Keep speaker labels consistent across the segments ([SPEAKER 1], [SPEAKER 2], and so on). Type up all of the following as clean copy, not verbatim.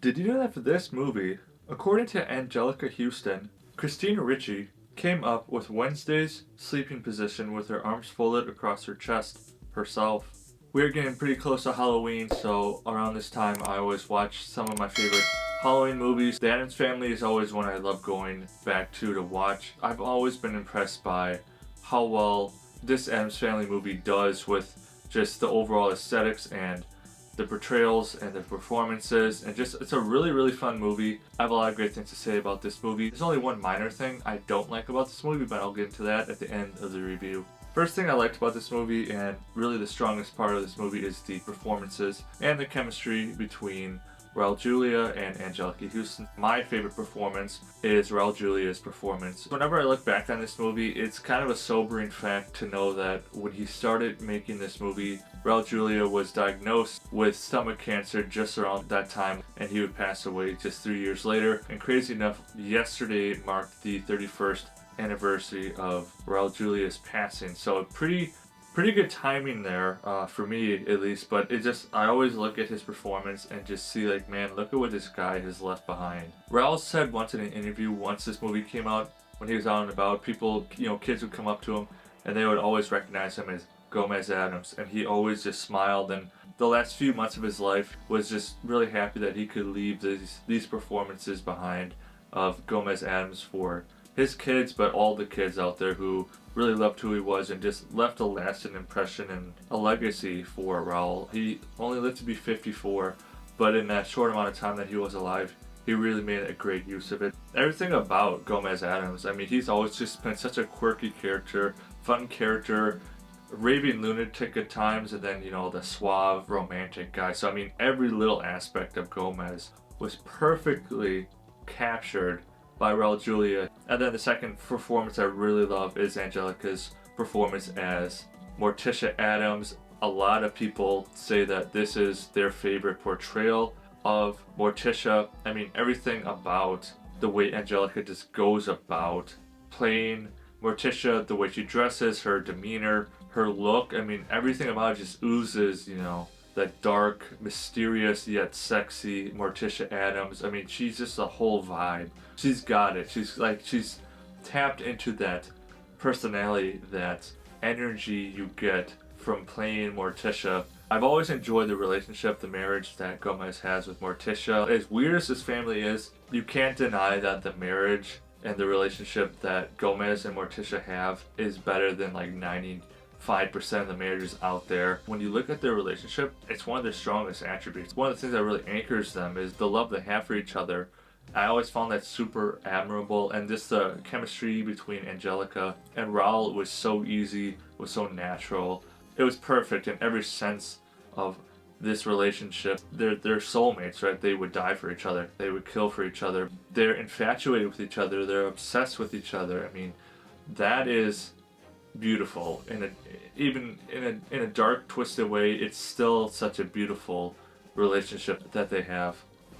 [SPEAKER 1] Did you know that for this movie, according to Anjelica Huston, Christina Ricci came up with Wednesday's sleeping position with her arms folded across her chest herself? We're getting pretty close to Halloween, so around this time I always watch some of my favorite Halloween movies. The Addams Family is always one I love going back to watch. I've always been impressed by how well this Addams Family movie does with just the overall aesthetics and the portrayals and the performances, and just it's a really fun movie. I have a lot of great things to say about this movie. There's only one minor thing I don't like about this movie, but I'll get into that at the end of the review. First thing I liked about this movie, and really the strongest part of this movie, is the performances and the chemistry between Raul Julia and Anjelica Huston. My favorite performance is Raul Julia's performance. Whenever I look back on this movie, it's kind of a sobering fact to know that when he started making this movie, Raul Julia was diagnosed with stomach cancer just around that time, and he would pass away just 3 years later. And crazy enough, yesterday marked the 31st anniversary of Raul Julia's passing. So pretty good timing there, for me at least, but I always look at his performance and just see like, man, look at what this guy has left behind. Raul said once in an interview, once this movie came out, when he was out and about, people, kids would come up to him and they would always recognize him as Gomez Addams, and he always just smiled, and the last few months of his life was just really happy that he could leave these performances behind of Gomez Addams for his kids, but all the kids out there who really loved who he was and just left a lasting impression and a legacy for Raul. He only lived to be 54, but in that short amount of time that he was alive, he really made a great use of it. Everything about Gomez Addams, I mean, he's always just been such a quirky character, fun character, raving lunatic at times, and then, the suave, romantic guy. So, I mean, every little aspect of Gomez was perfectly captured by Raul Julia. And then the second performance I really love is Anjelica's performance as Morticia Addams. A lot of people say that this is their favorite portrayal of Morticia. I mean, everything about the way Anjelica just goes about playing Morticia, the way she dresses, her demeanor, her look, I mean, everything about it just oozes, that dark, mysterious, yet sexy Morticia Addams. I mean, she's just a whole vibe. She's got it. She's tapped into that personality, that energy you get from playing Morticia. I've always enjoyed the relationship, the marriage that Gomez has with Morticia. As weird as this family is, you can't deny that the marriage and the relationship that Gomez and Morticia have is better than like 95% of the marriages out there. When you look at their relationship, it's one of their strongest attributes. One of the things that really anchors them is the love they have for each other. I always found that super admirable, and just the chemistry between Anjelica and Raul was so easy, was so natural. It was perfect in every sense of this relationship. They're soulmates, right? They would die for each other. They would kill for each other. They're infatuated with each other. They're obsessed with each other. I mean, that is beautiful. Even in a dark, twisted way, it's still such a beautiful relationship that they have.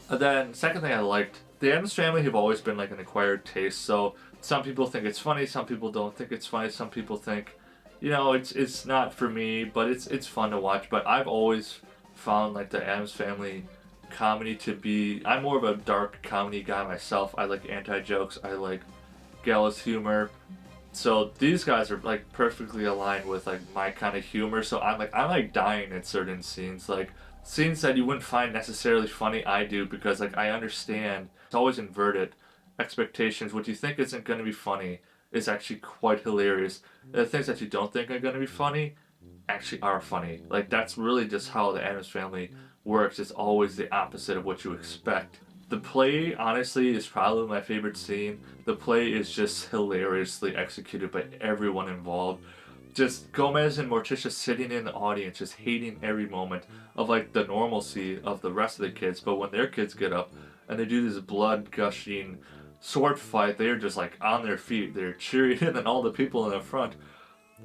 [SPEAKER 1] And then, second thing I liked, the Addams Family have always been like an acquired taste. So some people think it's funny, some people don't think it's funny, some people think, it's not for me, but it's fun to watch. But I've always found like the Addams Family comedy to be, I'm more of a dark comedy guy myself. I like anti-jokes, I like gallows humor. So these guys are like perfectly aligned with like my kind of humor. So I'm like dying at certain scenes, like scenes that you wouldn't find necessarily funny. I do, because like I understand it's always inverted expectations. What you think isn't going to be funny is actually quite hilarious. The things that you don't think are going to be funny actually are funny. Like that's really just how the Addams Family works. It's always the opposite of what you expect. The play, honestly, is probably my favorite scene. The play is just hilariously executed by everyone involved. Just Gomez and Morticia sitting in the audience, just hating every moment of like the normalcy of the rest of the kids. But when their kids get up and they do this blood gushing sword fight, they're just like on their feet. They're cheering, and then all the people in the front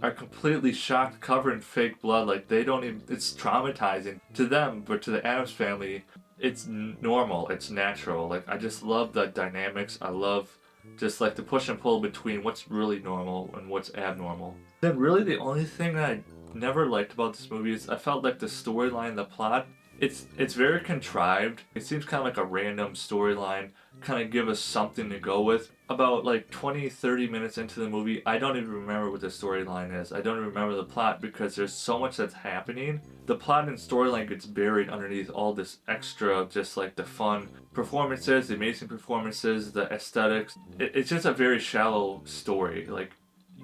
[SPEAKER 1] are completely shocked, covered in fake blood. Like they don't even, it's traumatizing to them, but to the Addams Family, it's normal, it's natural. Like I just love the dynamics. I love just like the push and pull between what's really normal and what's abnormal. Then really the only thing that I never liked about this movie is I felt like the storyline, the plot It's very contrived. It seems kind of like a random storyline, kind of give us something to go with. About like 20-30 minutes into the movie, I don't even remember what the storyline is. I don't even remember the plot because there's so much that's happening. The plot and storyline gets buried underneath all this extra, just like the fun performances, the amazing performances, the aesthetics. It's just a very shallow story. Like,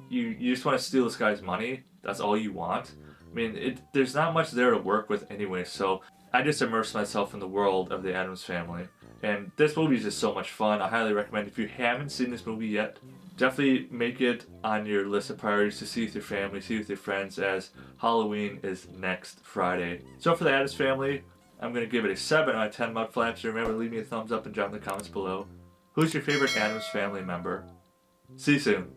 [SPEAKER 1] you just want to steal this guy's money. That's all you want. I mean, there's not much there to work with anyway, so I just immersed myself in the world of the Addams Family. And this movie is just so much fun. I highly recommend, if you haven't seen this movie yet, definitely make it on your list of priorities to see with your family, see with your friends, as Halloween is next Friday. So for the Addams Family, I'm going to give it a 7 out of 10 Mudflaps. Remember, leave me a thumbs up and drop in the comments below. Who's your favorite Addams Family member? See you soon.